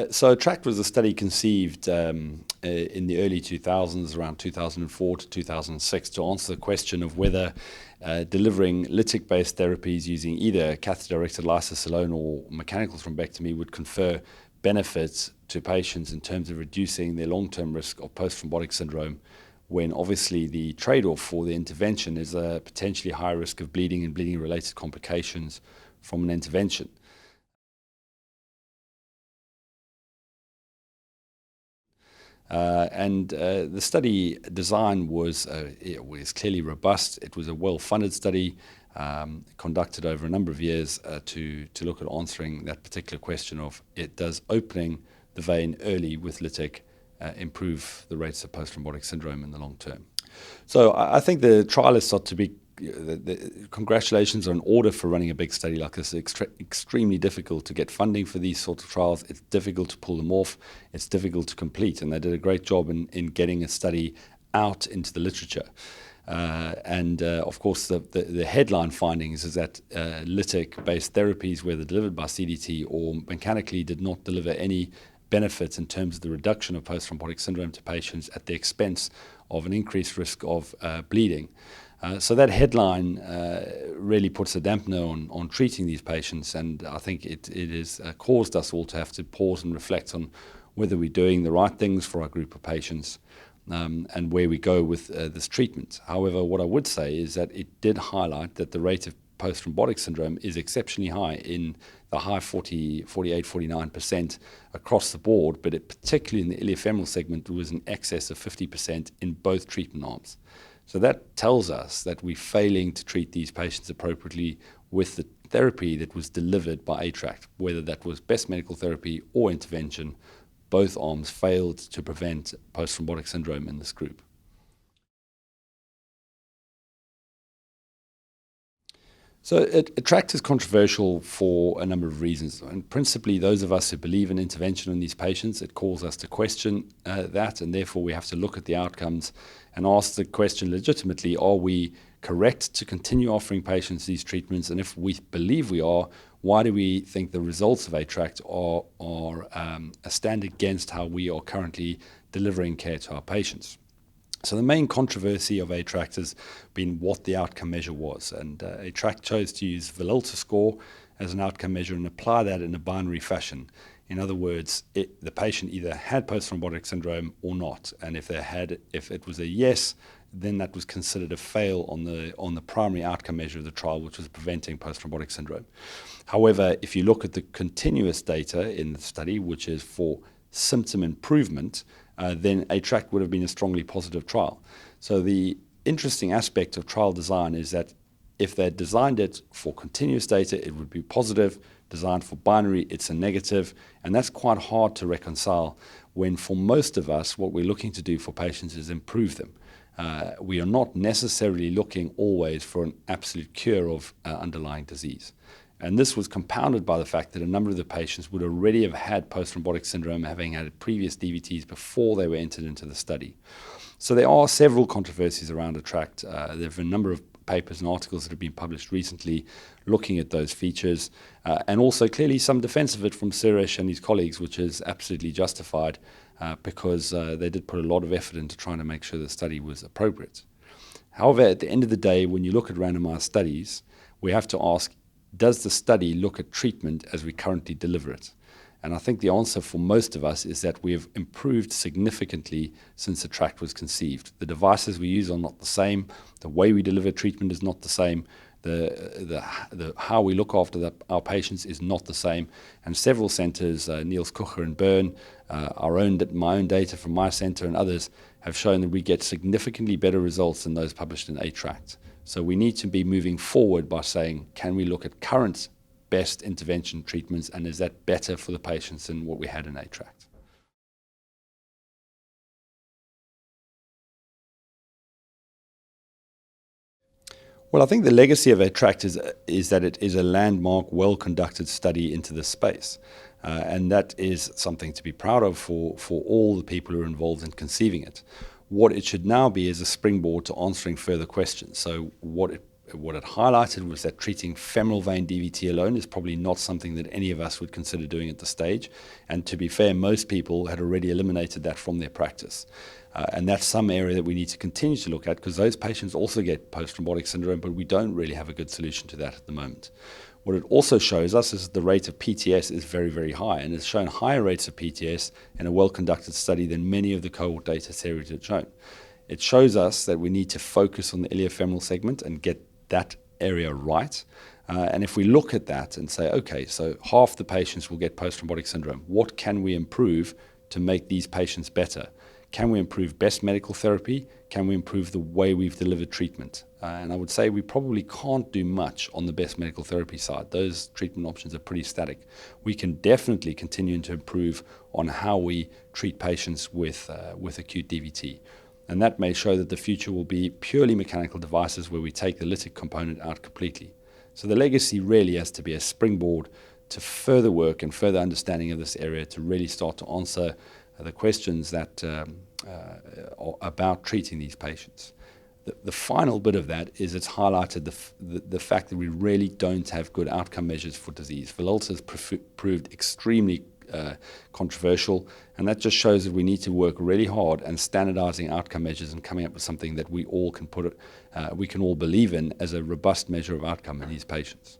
So ATTRACT was a study conceived in the early 2000s, around 2004 to 2006, to answer the question of whether delivering lytic-based therapies using either catheter-directed lysis alone or mechanical thrombectomy would confer benefits to patients in terms of reducing their long-term risk of post-thrombotic syndrome, when obviously the trade-off for the intervention is a potentially high risk of bleeding and bleeding-related complications from an intervention. The study design was clearly robust. It was a well-funded study conducted over a number of years to look at answering that particular question of does opening the vein early with lytic improve the rates of post-thrombotic syndrome in the long term. So I think the trialists ought to be congratulations are in order for running a big study like this. It's extremely difficult to get funding for these sorts of trials. It's difficult to pull them off. It's difficult to complete. And they did a great job in getting a study out into the literature. Of course, the headline findings is that lytic-based therapies, whether delivered by CDT or mechanically, did not deliver any benefits in terms of the reduction of post-thrombotic syndrome to patients at the expense of an increased risk of bleeding. So that headline really puts a dampener on treating these patients, and I think it has caused us all to have to pause and reflect on whether we're doing the right things for our group of patients and where we go with this treatment. However, what I would say is that it did highlight that the rate of post-thrombotic syndrome is exceptionally high, in the high 48, 49% across the board, but particularly in the iliofemoral segment, it was in excess of 50% in both treatment arms. So that tells us that we're failing to treat these patients appropriately with the therapy that was delivered by ATTRACT, whether that was best medical therapy or intervention. Both arms failed to prevent post-thrombotic syndrome in this group. So ATTRACT is controversial for a number of reasons, and principally those of us who believe in intervention in these patients, it calls us to question that, and therefore we have to look at the outcomes and ask the question legitimately, are we correct to continue offering patients these treatments? And if we believe we are, why do we think the results of ATTRACT stand against how we are currently delivering care to our patients? So the main controversy of ATTRACT has been what the outcome measure was, and ATTRACT chose to use Villalta score as an outcome measure and apply that in a binary fashion. In other words, the patient either had post-thrombotic syndrome or not, and if it was a yes, then that was considered a fail on the primary outcome measure of the trial, which was preventing post-thrombotic syndrome. However, if you look at the continuous data in the study, which is for symptom improvement, then ATTRACT would have been a strongly positive trial. So the interesting aspect of trial design is that if they designed it for continuous data, it would be positive. Designed for binary, it's a negative. And that's quite hard to reconcile when, for most of us, what we're looking to do for patients is improve them. We are not necessarily looking always for an absolute cure of underlying disease. And this was compounded by the fact that a number of the patients would already have had post-thrombotic syndrome, having had previous DVTs before they were entered into the study. So there are several controversies around ATTRACT. There have been a number of papers and articles that have been published recently looking at those features, and also clearly some defense of it from Suresh and his colleagues, which is absolutely justified because they did put a lot of effort into trying to make sure the study was appropriate. However, at the end of the day, when you look at randomized studies, we have to ask, does the study look at treatment as we currently deliver it? And I think the answer for most of us is that we have improved significantly since ATTRACT was conceived. The devices we use are not the same. The way we deliver treatment is not the same. How we look after our patients is not the same. And several centers, Niels Kucher in Bern, my own data from my center and others, have shown that we get significantly better results than those published in ATTRACT. So we need to be moving forward by saying, can we look at current best intervention treatments, and is that better for the patients than what we had in ATTRACT? Well, I think the legacy of ATTRACT is that it is a landmark, well-conducted study into this space. And that is something to be proud of for all the people who are involved in conceiving it. What it should now be is a springboard to answering further questions. So what it highlighted was that treating femoral vein DVT alone is probably not something that any of us would consider doing at this stage. And to be fair, most people had already eliminated that from their practice. And that's some area that we need to continue to look at, because those patients also get post-thrombotic syndrome, but we don't really have a good solution to that at the moment. What it also shows us is the rate of PTS is very, very high, and it's shown higher rates of PTS in a well-conducted study than many of the cohort data series had shown. It shows us that we need to focus on the iliofemoral segment and get that area right. And if we look at that and say, okay, so half the patients will get post-thrombotic syndrome, what can we improve to make these patients better? Can we improve best medical therapy? Can we improve the way we've delivered treatment? And I would say we probably can't do much on the best medical therapy side. Those treatment options are pretty static. We can definitely continue to improve on how we treat patients with acute DVT. And that may show that the future will be purely mechanical devices where we take the lytic component out completely. So the legacy really has to be a springboard to further work and further understanding of this area to really start to answer the questions that about treating these patients. The final bit of that is it's highlighted the fact that we really don't have good outcome measures for disease. Villalta has proved extremely controversial, and that just shows that we need to work really hard and standardizing outcome measures and coming up with something that we all can we can all believe in as a robust measure of outcome in these patients.